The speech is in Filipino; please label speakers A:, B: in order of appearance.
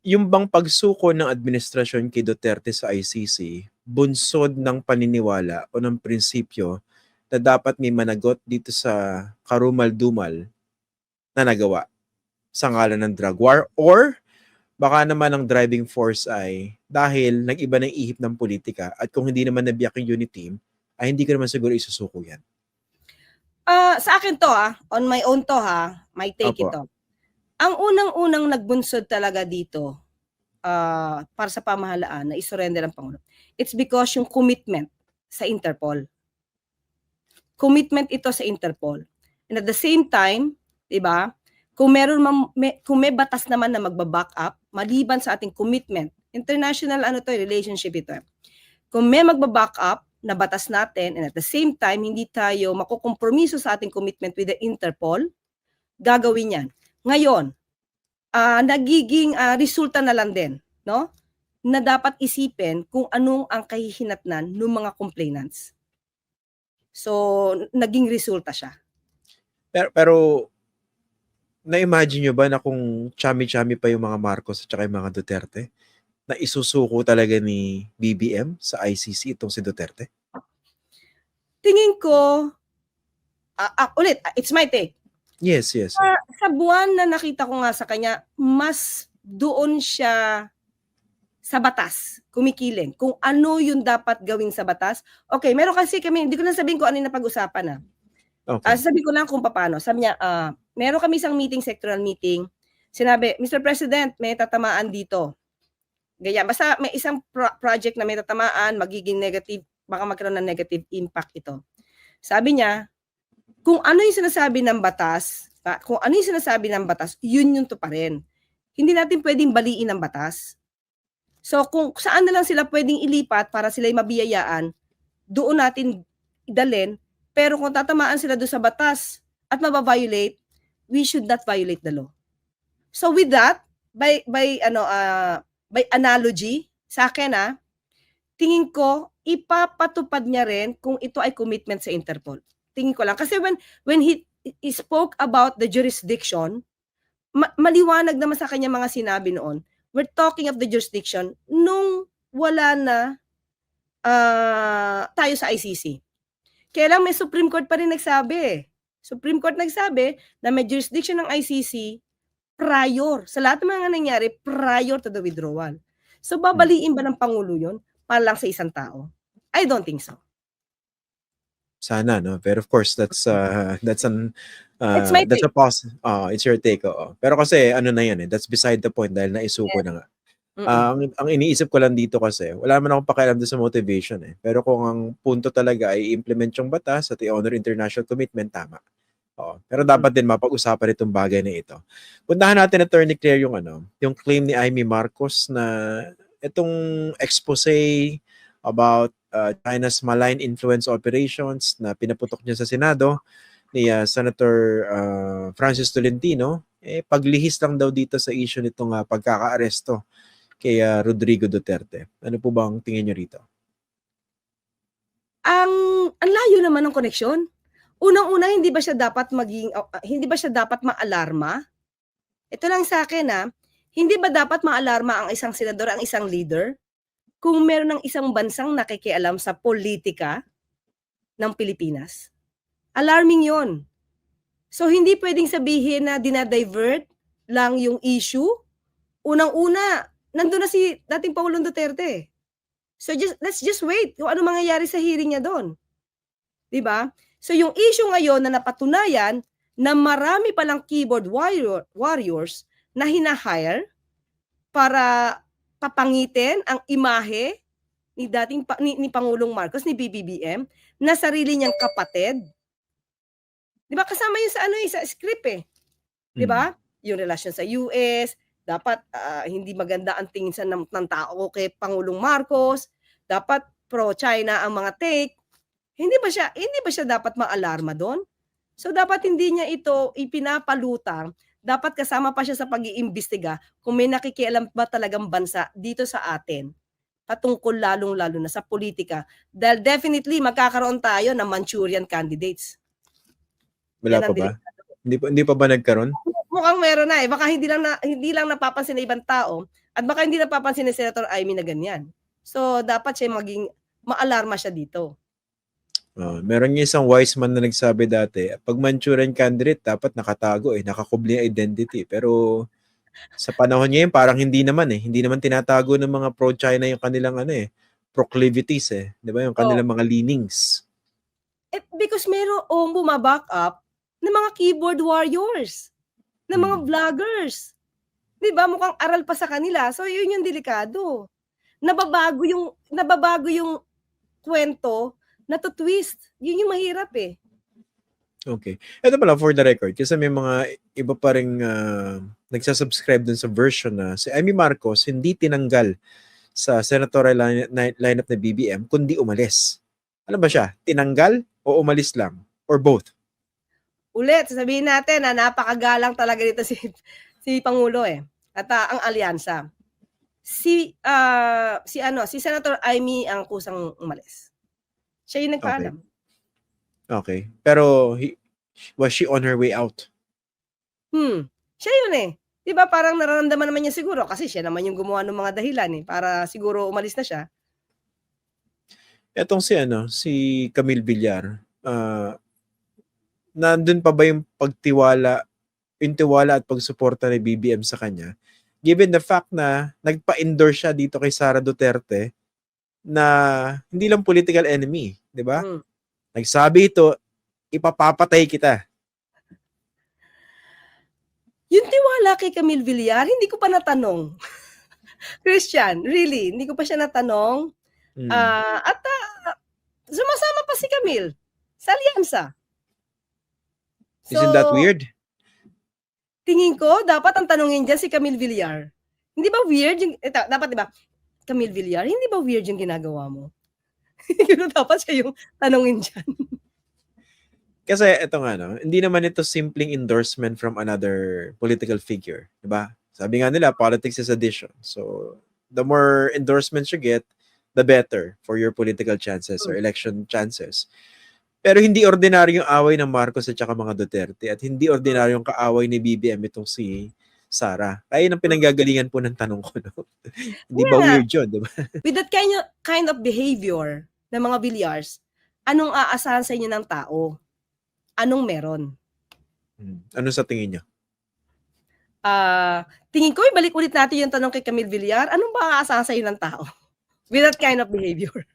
A: yung bang pagsuko ng administrasyon kay Duterte sa ICC, bunsod ng paniniwala o ng prinsipyo na dapat may managot dito sa karumal-dumal na nagawa sa ngalan ng drug war, or baka naman ang driving force ay dahil nag-iba ng ihip ng politika at kung hindi naman nabiyak yung unit team, ay hindi ko naman siguro isusuko yan.
B: Sa akin to on my own to my take
A: Opo.
B: ito. Ang unang-unang nagbunsod talaga dito para sa pamahalaan na isurrender ang Pangulo, it's because yung commitment sa Interpol. Commitment ito sa Interpol. And at the same time, 'di ba? Kung may batas naman na magba-back up maliban sa ating commitment, international relationship ito. Kung may magba-back up na batas natin and at the same time hindi tayo makukompromiso sa ating commitment with the Interpol, gagawin 'yan. Ngayon, nagiging resulta na lang din, no? Na dapat isipin kung anong ang kahihinatnan ng mga complainants. So, naging resulta siya.
A: Pero na-imagine nyo ba na kung chami-chami pa yung mga Marcos at saka yung mga Duterte, na isusuko talaga ni BBM sa ICC itong si Duterte?
B: Tingin ko, ulit, it's my take.
A: Yes.
B: Sa buwan na nakita ko nga sa kanya, mas doon siya sa batas, kumikiling. Kung ano yung dapat gawin sa batas. Okay, meron kasi kami, hindi ko na sabihin kung ano yung napag-usapan na.
A: Okay.
B: Sabi ko lang kung paano. Sabi niya, meron kami isang meeting, sectoral meeting. Sinabi, Mr. President, may tatamaan dito. Ganyan. Basta may isang project na may tatamaan, magiging negative, baka magkaroon ng negative impact ito. Sabi niya, kung ano yung sinasabi ng batas, yun yung to pa rin. Hindi natin pwedeng baliin ang batas. So kung saan na lang sila pwedeng ilipat para sila'y mabiyayaan, doon natin idalin. Pero kung tatamaan sila doon sa batas at mababiolate, we should not violate the law. So with that, by analogy, sa akin tingin ko ipapatupad niya rin kung ito ay commitment sa Interpol. Tingin ko lang kasi when he spoke about the jurisdiction, maliwanag naman sa kanya mga sinabi noon. We're talking of the jurisdiction nung wala na tayo sa ICC. Kaya lang may Supreme Court pa rin nagsabi. Supreme Court nagsabi na may jurisdiction ng ICC prior. Sa lahat ng mga nangyari, prior to the withdrawal. So babaliin ba ng Pangulo yun para lang sa isang tao? I don't think so.
A: Sana, no? Pero of course, that's
B: it's
A: your take, oo. Pero kasi ano na yan that's beside the point dahil naisuko na nga. Ang iniisip ko lang dito kasi, wala man akong pakialam doon sa motivation Pero kung ang punto talaga ay implement yung batas at i-honor international commitment, tama. Pero dapat din mapag-usapan itong bagay na ito. Puntahan natin, Attorney Claire, yung claim ni Amy Marcos na itong expose about China's malign influence operations na pinaputok niya sa Senado ni Senator Francis Tolentino, paglihis lang daw dito sa issue nitong pagkaka-aresto kay Rodrigo Duterte. Ano po bang tingin niyo rito?
B: Ang layo naman ng koneksyon. Unang-una, hindi ba siya dapat maalarma? Ito lang sa akin hindi ba dapat maalarma ang isang senador, ang isang leader, kung meron ng isang bansang nakikialam sa politika ng Pilipinas? Alarming yon. So hindi pwedeng sabihin na dinadivert lang yung issue. Unang-una, nandun na si dating Pangulong Duterte. So let's just wait kung ano mangyayari sa hearing niya doon. 'Di ba? So yung issue ngayon na napatunayan na marami palang keyboard warriors na hinahire para papangitin ang imahe ni Pangulong Marcos, ni BBM, na sarili niyang kapatid. 'Di ba kasama yun sa script 'Di ba? Yung relasyon sa US, dapat hindi maganda ang tingin ng tao kay Pangulong Marcos, dapat pro-China ang mga take. Hindi ba siya dapat maalarma doon? So dapat hindi niya ito ipinapalutang, dapat kasama pa siya sa pag-iimbestiga kung may nakikialam ba talagang bansa dito sa atin patungkol lalong-lalo na sa politika. Dahil definitely magkakaroon tayo ng Manchurian candidates.
A: Wala pa ba? Hindi pa ba nagkaroon?
B: mukhang meron na eh. Baka hindi lang napapansin ng ibang tao at baka hindi napapansin ni Senator Amy na ganyan. So, dapat siya maging maalarma siya dito.
A: Meron yung isang wise man na nagsabi dati, pag Manchurian candidate, dapat nakatago nakakubli ang identity. Pero sa panahon ngayon, parang hindi naman Hindi naman tinatago ng mga pro-China yung kanilang proclivities Di ba? Yung kanilang mga leanings.
B: Because mayroong bumaback up ng mga keyboard warriors, ng mga vloggers. Di ba? Mukhang aral pa sa kanila. So, yun yung delikado. Nababago yung kwento na to twist. Yun yung mahirap
A: Okay. Ito pala, for the record, kasi may mga iba pa rin nagsasubscribe dun sa version na si Amy Marcos hindi tinanggal sa senatorial lineup na BBM, kundi umalis. Ano ba siya? Tinanggal o umalis lang? Or both?
B: Ulit, sasabihin natin na napakagalang talaga dito si Pangulo at ang alyansa. Si Senator Amy ang kusang umalis. Siya yung nagpaalam.
A: Okay. Pero was she on her way out?
B: Siya yun Di ba parang nararamdaman naman niya siguro kasi siya naman yung gumawa ng mga dahilan para siguro umalis na siya.
A: Etong si Camille Villar, nandun pa ba yung tiwala at pagsuporta ni BBM sa kanya? Given the fact na nagpa-endorse siya dito kay Sara Duterte na hindi lang political enemy, di ba? Nagsabi ito, ipapapatay kita.
B: Yung tiwala kay Camille Villar, hindi ko pa natanong. Christian, really, hindi ko pa siya natanong. At sumasama pa si Camille sa alyansa.
A: Isn't that weird?
B: Tingin ko, dapat ang tanongin dyan si Camille Villar. Hindi ba weird yung, dapat diba, Camille Villar, hindi ba weird yung ginagawa mo? Dapat siya yung tanongin dyan.
A: Kasi ito nga, hindi naman ito simpleng endorsement from another political figure. Diba? Sabi nga nila, politics is addition. So, the more endorsements you get, the better for your political chances or election chances. Pero hindi ordinaryong away ng Marcos at saka mga Duterte at hindi ordinaryong kaaway ni BBM itong si Sara. Kaya ang pinanggagalingan po ng tanong ko. Hindi ba weird yun? Diba?
B: With that kind of behavior ng mga Villars, anong aasahan sa inyo ng tao? Anong meron?
A: Ano sa tingin niyo?
B: Tingin ko, ibalik ulit natin yung tanong kay Camille Villar. Anong ba aasahan sa inyo ng tao? With that kind of behavior.